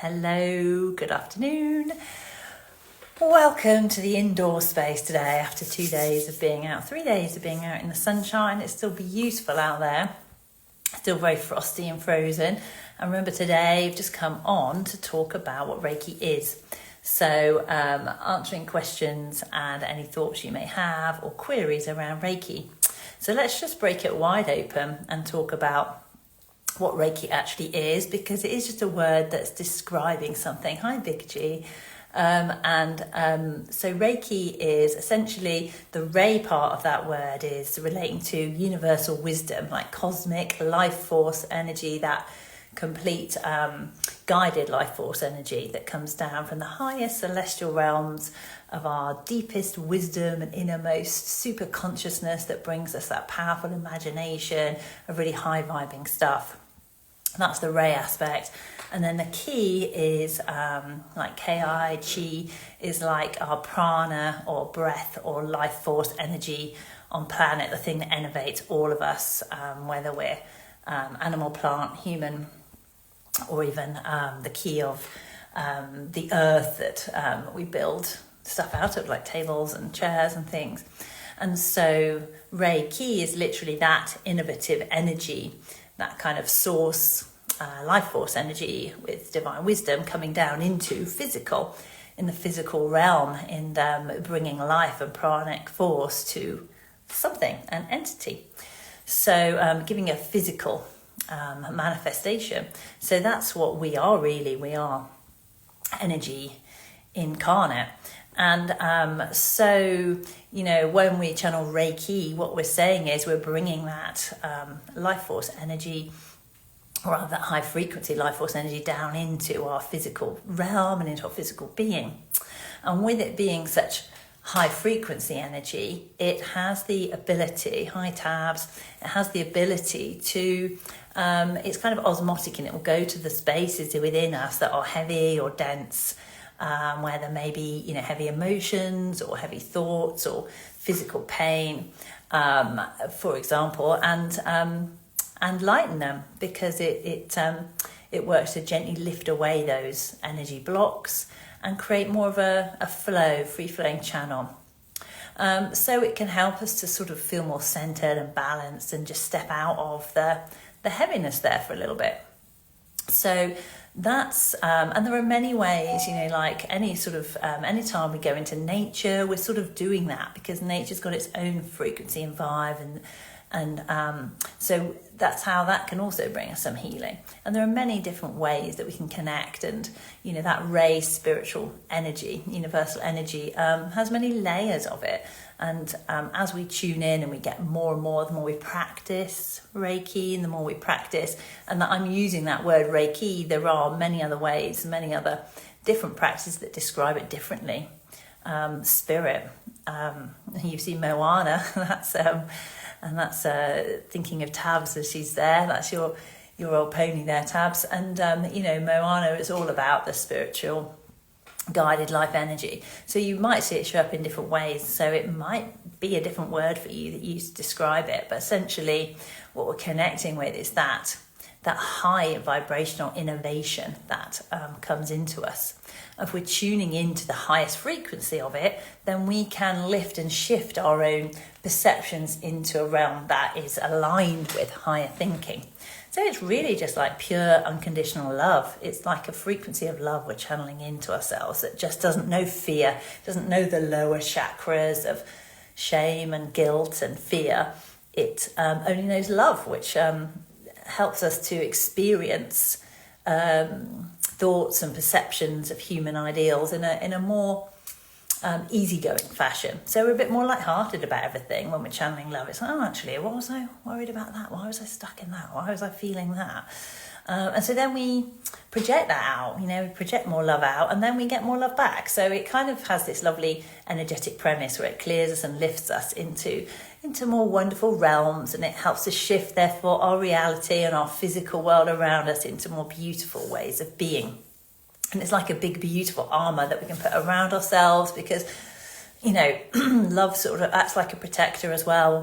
Hello, good afternoon. Welcome to the indoor space today after 2 days of being out, 3 days of being out in the sunshine. It's still beautiful out there, still very frosty and frozen. And remember today, I've just come on to talk about what Reiki is. So answering questions and any thoughts you may have or queries around Reiki. So let's just break it wide open and talk about what Reiki actually is, because it is just a word that's describing something. Hi, Big G. So Reiki is essentially the Rei part of that word is relating to universal wisdom, like cosmic life force energy, that complete guided life force energy that comes down from the highest celestial realms of our deepest wisdom and innermost super consciousness that brings us that powerful imagination of really high vibing stuff. That's the Rei aspect. And then the Ki is like Ki, Chi is like our prana or breath or life force energy on planet, the thing that enervates all of us, whether we're animal, plant, human, or even the Ki of the earth that we build stuff out of, like tables and chairs and things. And so Reiki is literally that innovative energy, that kind of source, life force energy with divine wisdom coming down into physical, in the physical realm, in bringing life and pranic force to something, an entity. So giving a physical manifestation. So that's what we are really. We are energy incarnate. And so, you know, when we channel Reiki, what we're saying is we're bringing that life force energy, or rather that high frequency life force energy, down into our physical realm and into our physical being. And with it being such high frequency energy, it has the ability, high tabs, it has the ability to, it's kind of osmotic, and it will go to the spaces within us that are heavy or dense, where there may be, you know, heavy emotions or heavy thoughts or physical pain, for example, and lighten them, because it works to gently lift away those energy blocks and create more of a flow, free-flowing channel. So it can help us to sort of feel more centered and balanced and just step out of the heaviness there for a little bit. So that's, and there are many ways, you know, like any sort of, anytime we go into nature, we're sort of doing that, because nature's got its own frequency and vibe, and so that's how that can also bring us some healing. And there are many different ways that we can connect, and, you know, that Rei spiritual energy, universal energy, has many layers of it. And as we tune in and we get more and more, the more we practice Reiki and the more we practice, and that I'm using that word Reiki, there are many other ways, many other different practices that describe it differently. Spirit, you've seen Moana, that's thinking of Tabs as she's there. That's your old pony there, Tabs. And you know, Moana is all about the spiritual guided life energy. So you might see it show up in different ways. So it might be a different word for you that you use to describe it. But essentially what we're connecting with is that high vibrational innovation that comes into us. If we're tuning into the highest frequency of it, then we can lift and shift our own perceptions into a realm that is aligned with higher thinking. So it's really just like pure unconditional love. It's like a frequency of love we're channeling into ourselves that just doesn't know fear, doesn't know the lower chakras of shame and guilt and fear. It only knows love, which helps us to experience thoughts and perceptions of human ideals in a more easygoing fashion. So we're a bit more lighthearted about everything when we're channeling love. It's like, oh, actually, what was I worried about that? Why was I stuck in that? Why was I feeling that? And so then we project that out, you know, we project more love out, and then we get more love back. So it kind of has this lovely energetic premise where it clears us and lifts us into more wonderful realms, and it helps us shift, therefore, our reality and our physical world around us into more beautiful ways of being. And it's like a big, beautiful armor that we can put around ourselves, because, you know, love sort of acts like a protector as well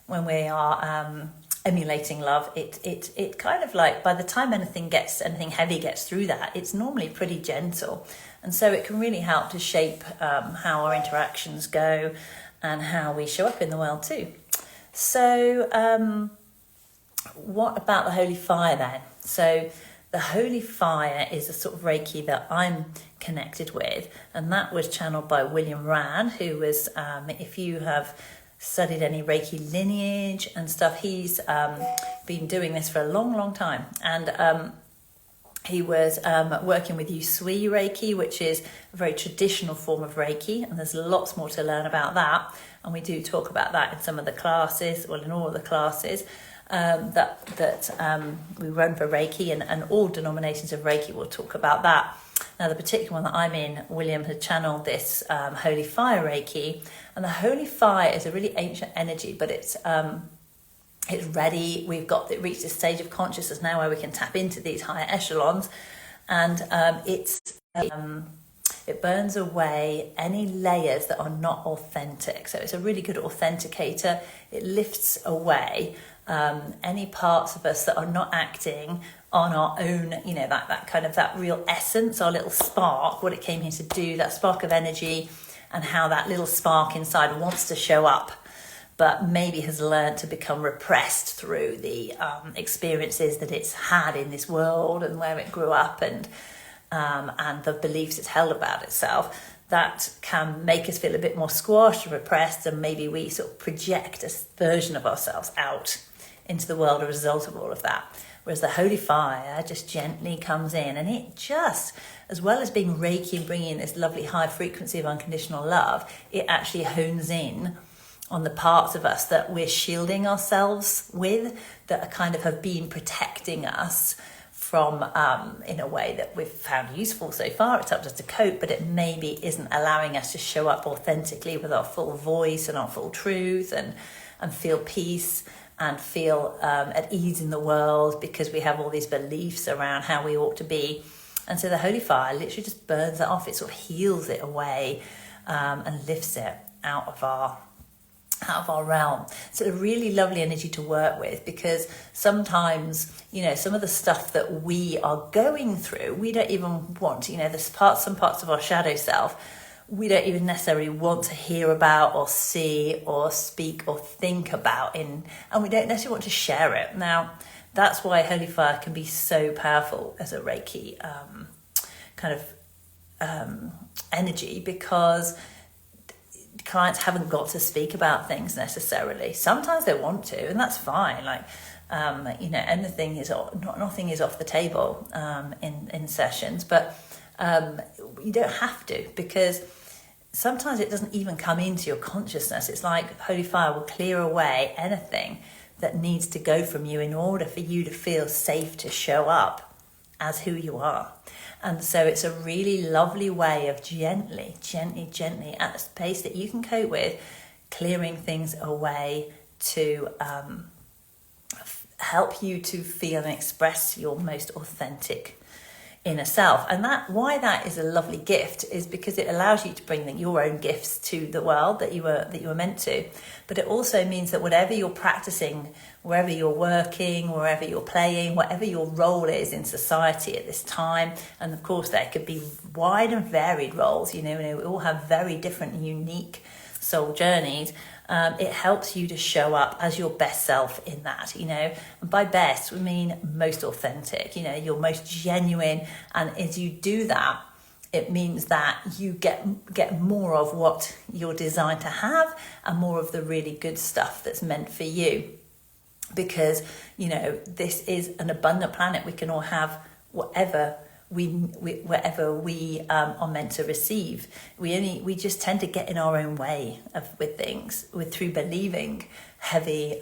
when we are emulating love, it kind of like, by the time anything heavy gets through that, it's normally pretty gentle, and so it can really help to shape how our interactions go and how we show up in the world too. So what about the holy fire then? So the holy fire is a sort of Reiki that I'm connected with, and that was channeled by William Rann, who was, if you have studied any Reiki lineage and stuff, he's been doing this for a long time, and he was working with Usui Reiki, which is a very traditional form of Reiki, and there's lots more to learn about that, and we do talk about that in some of the classes, well, in all of the classes that we run for Reiki, and all denominations of Reiki will talk about that. Now, the particular one that I'm in, William had channeled this Holy Fire Reiki, and the Holy Fire is a really ancient energy, but it's ready. We've reached this stage of consciousness now where we can tap into these higher echelons, and it burns away any layers that are not authentic. So it's a really good authenticator. It lifts away any parts of us that are not acting on our own, that real essence, our little spark, what it came here to do, that spark of energy, and how that little spark inside wants to show up, but maybe has learned to become repressed through the experiences that it's had in this world and where it grew up, and the beliefs it's held about itself. That can make us feel a bit more squashed and repressed, and maybe we sort of project a version of ourselves out into the world as a result of all of that. Whereas the holy fire just gently comes in, and it just, as well as being Reiki and bringing in this lovely high frequency of unconditional love, it actually hones in on the parts of us that we're shielding ourselves with, that are kind of have been protecting us from, in a way that we've found useful so far. It's helped us to cope, but it maybe isn't allowing us to show up authentically with our full voice and our full truth, and feel peace and feel at ease in the world, because we have all these beliefs around how we ought to be. And so the holy fire literally just burns it off. It sort of heals it away, and lifts it out of our realm. So a really lovely energy to work with, because sometimes, some of the stuff that we are going through, we don't even want, there's some parts of our shadow self we don't even necessarily want to hear about or see or speak or think about, and we don't necessarily want to share it. Now, that's why holy fire can be so powerful as a Reiki energy, because clients haven't got to speak about things necessarily. Sometimes they want to, and that's fine. Nothing is off the table in sessions, but you don't have to, because sometimes it doesn't even come into your consciousness. It's like holy fire will clear away anything that needs to go from you in order for you to feel safe to show up as who you are. And so it's a really lovely way of gently at a pace that you can cope with, clearing things away to help you to feel and express your most authentic inner self. And why that is a lovely gift is because it allows you to bring your own gifts to the world that you were meant to. But it also means that whatever you're practicing, wherever you're working, wherever you're playing, whatever your role is in society at this time, and of course there could be wide and varied roles, we all have very different, unique soul journeys. It helps you to show up as your best self in that, and by best, we mean most authentic, your most genuine. And as you do that, it means that you get more of what you're designed to have, and more of the really good stuff that's meant for you. Because, this is an abundant planet. We can all have whatever wherever we are meant to receive. We just tend to get in our own way with things, through believing heavy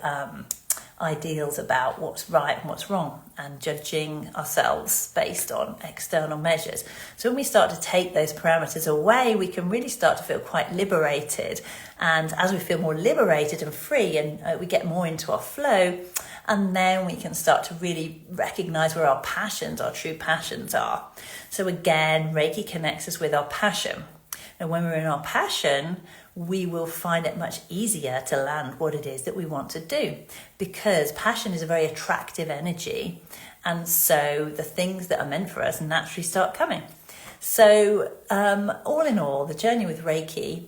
ideals about what's right and what's wrong, and judging ourselves based on external measures. So when we start to take those parameters away, we can really start to feel quite liberated. And as we feel more liberated and free, and we get more into our flow, and then we can start to really recognize where our true passions are. So again, Reiki connects us with our passion. And when we're in our passion, we will find it much easier to land what it is that we want to do, because passion is a very attractive energy, and so the things that are meant for us naturally start coming. So all in all, the journey with Reiki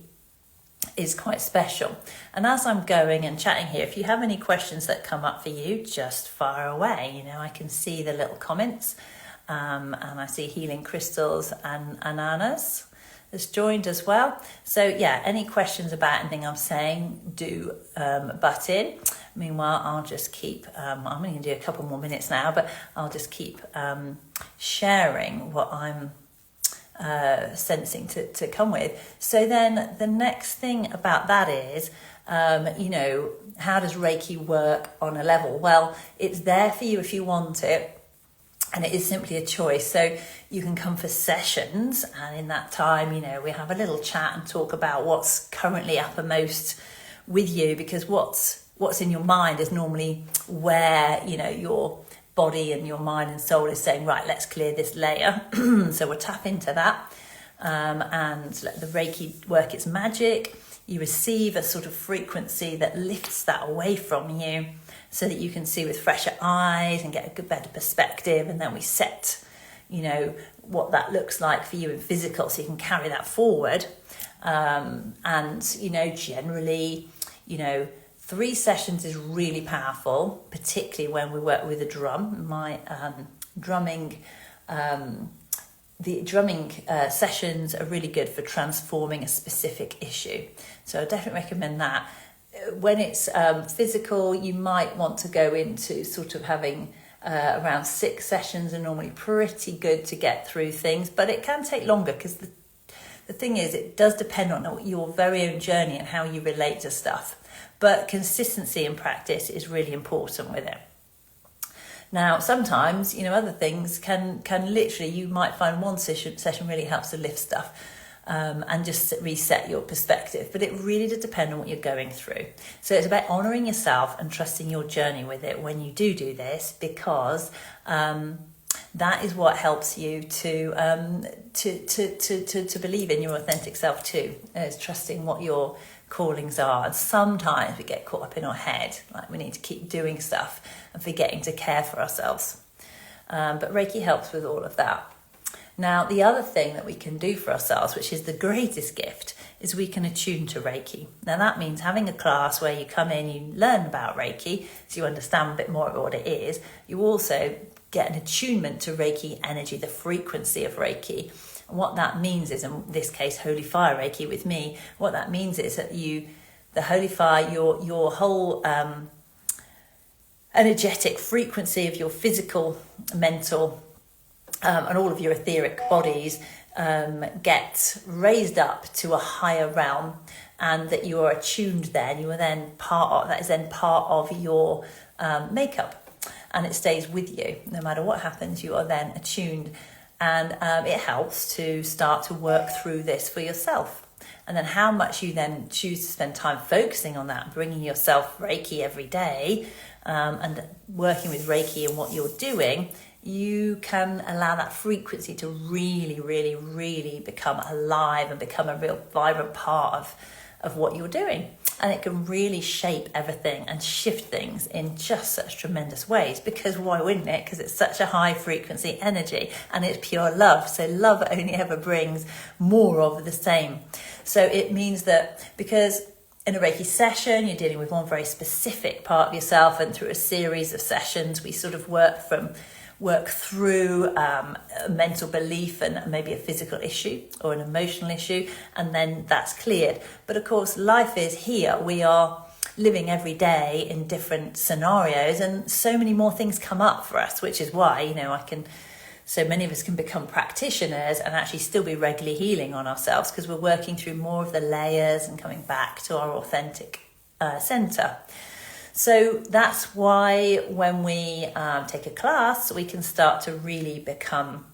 is quite special. And as I'm going and chatting here, if you have any questions that come up for you, just fire away. You know, I can see the little comments, and I see Healing Crystals and Ananas has joined as well. So yeah, any questions about anything I'm saying, do butt in. Meanwhile, I'll just keep, I'm going to do a couple more minutes now, but I'll just keep sharing what I'm sensing to come with. So then the next thing about that is, you know, how does Reiki work on a level? Well, it's there for you if you want it, and it is simply a choice. So you can come for sessions, and in that time, you know, we have a little chat and talk about what's currently uppermost with you, because what's in your mind is normally where, you know, your body and your mind and soul is saying, right, let's clear this layer. So we'll tap into that and let the Reiki work its magic. You receive a sort of frequency that lifts that away from you, so that you can see with fresher eyes and get a good, better perspective. And then we set, you know, what that looks like for you in physical, so you can carry that forward. And, you know, generally, you know, 3 sessions is really powerful, particularly when we work with a drum. My the drumming sessions are really good for transforming a specific issue. So I definitely recommend that. When it's physical, you might want to go into sort of having around 6 sessions, are normally pretty good to get through things, but it can take longer, because the thing is, it does depend on your very own journey and how you relate to stuff. But consistency in practice is really important with it. Now, sometimes, you know, other things can literally, you might find one session really helps to lift stuff and just reset your perspective. But it really does depend on what you're going through. So it's about honouring yourself and trusting your journey with it when you do this, because that is what helps you to believe in your authentic self too. Is trusting what your callings are. And sometimes we get caught up in our head, like we need to keep doing stuff and forgetting to care for ourselves. But Reiki helps with all of that. Now, the other thing that we can do for ourselves, which is the greatest gift, is we can attune to Reiki. Now, that means having a class where you come in, you learn about Reiki, so you understand a bit more about what it is. You also get an attunement to Reiki energy, the frequency of Reiki. And what that means is, in this case, Holy Fire Reiki with me, what that means is that the Holy Fire, your whole energetic frequency of your physical, mental, and all of your etheric bodies get raised up to a higher realm, and that you are attuned then. You are then that is then part of your makeup, and it stays with you. No matter what happens, you are then attuned. And it helps to start to work through this for yourself. And then how much you then choose to spend time focusing on that, bringing yourself Reiki every day, and working with Reiki and what you're doing, you can allow that frequency to really, really, really become alive and become a real vibrant part of what you're doing. And it can really shape everything and shift things in just such tremendous ways, because why wouldn't it? Because it's such a high frequency energy and it's pure love. So love only ever brings more of the same. So it means that because in a Reiki session, you're dealing with one very specific part of yourself, and through a series of sessions, we sort of work through a mental belief and maybe a physical issue or an emotional issue, and then that's cleared. But of course, life is here. We are living every day in different scenarios, and so many more things come up for us, which is why, you know, so many of us can become practitioners and actually still be regularly healing on ourselves, because we're working through more of the layers and coming back to our authentic center. So that's why when we take a class, we can start to really become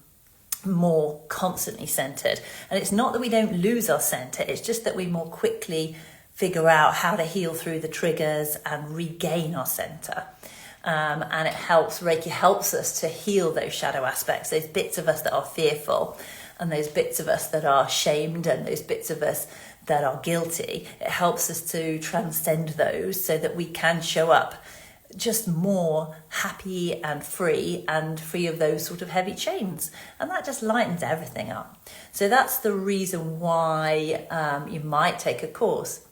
more constantly centered. And it's not that we don't lose our center, it's just that we more quickly figure out how to heal through the triggers and regain our center. And it helps, Reiki helps us to heal those shadow aspects, those bits of us that are fearful, and those bits of us that are shamed, and those bits of us that are guilty. It helps us to transcend those so that we can show up just more happy and free of those sort of heavy chains. And that just lightens everything up. So that's the reason why you might take a course,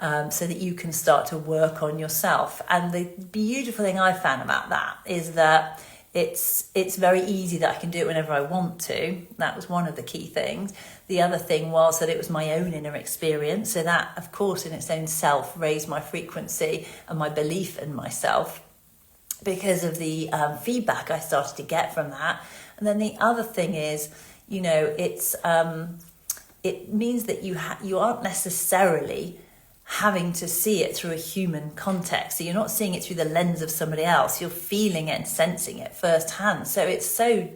so that you can start to work on yourself. And the beautiful thing I found about that is that it's very easy that I can do it whenever I want to. That was one of the key things. The other thing was that it was my own inner experience. So that, of course, in its own self raised my frequency and my belief in myself because of the feedback I started to get from that. And then the other thing is, you know, it means that you aren't necessarily having to see it through a human context. So you're not seeing it through the lens of somebody else. You're feeling it and sensing it firsthand. So it's so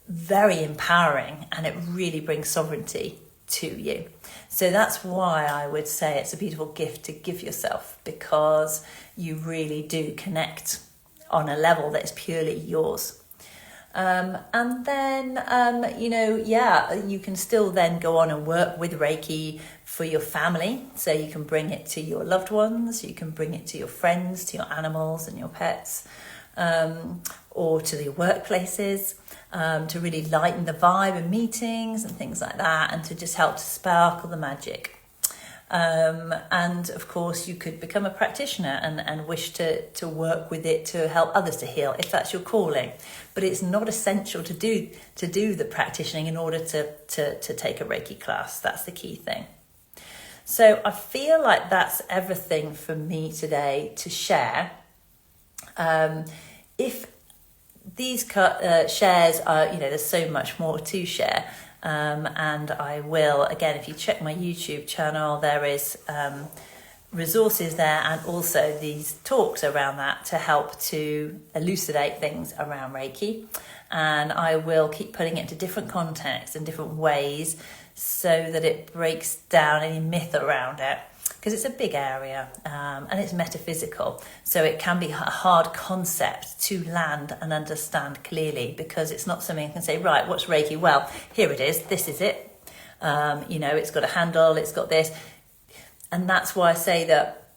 very empowering, and it really brings sovereignty to you. So that's why I would say it's a beautiful gift to give yourself, because you really do connect on a level that is purely yours. And then, you can still then go on and work with Reiki for your family. So you can bring it to your loved ones, you can bring it to your friends, to your animals and your pets, or to your workplaces, to really lighten the vibe in meetings and things like that, and to just help to sparkle the magic. And of course you could become a practitioner and wish to work with it to help others to heal, if that's your calling. But it's not essential to do the practicing in order to take a Reiki class. That's the key thing. So I feel like that's everything for me today to share. If these shares are, there's so much more to share. And I will, again, if you check my YouTube channel, there is resources there, and also these talks around that to help to elucidate things around Reiki. And I will keep putting it into different contexts and different ways so that it breaks down any myth around it, because it's a big area and it's metaphysical. So it can be a hard concept to land and understand clearly, because it's not something you can say, right, what's Reiki? Well, here it is, this is it. It's got a handle, it's got this. And that's why I say that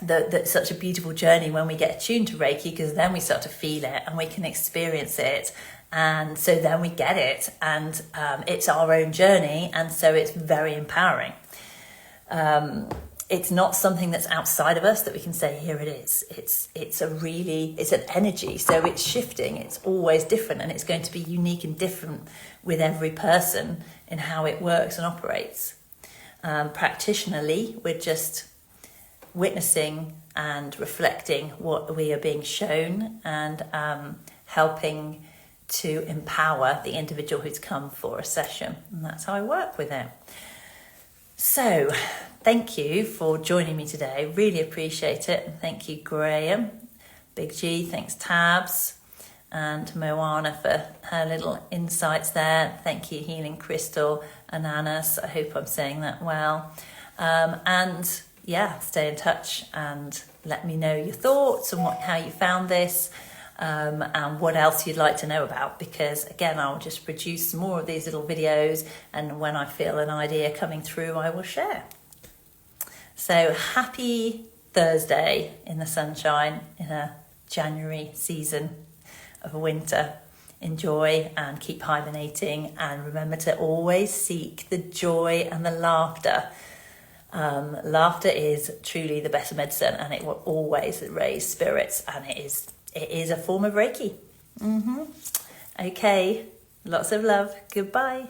it's such a beautiful journey when we get attuned to Reiki, because then we start to feel it and we can experience it. And so then we get it, and it's our own journey. And so it's very empowering. It's not something that's outside of us that we can say, here it is. It's an energy. So it's shifting. It's always different, and it's going to be unique and different with every person in how it works and operates. Practitionally, we're just witnessing and reflecting what we are being shown, and helping to empower the individual who's come for a session. And that's how I work with it. So thank you for joining me today. Really appreciate it. And thank you, Graham. Big G, thanks Tabs, and Moana for her little insights there. Thank you, Healing Crystal, Ananas. I hope I'm saying that well. Stay in touch and let me know your thoughts and how you found this. And what else you'd like to know about, because again, I'll just produce more of these little videos, and when I feel an idea coming through, I will share. So happy Thursday in the sunshine in a January season of winter. Enjoy and keep hibernating, and remember to always seek the joy and the laughter. Laughter is truly the best medicine, and it will always raise spirits, and it is a form of Reiki. Okay, lots of love. Goodbye.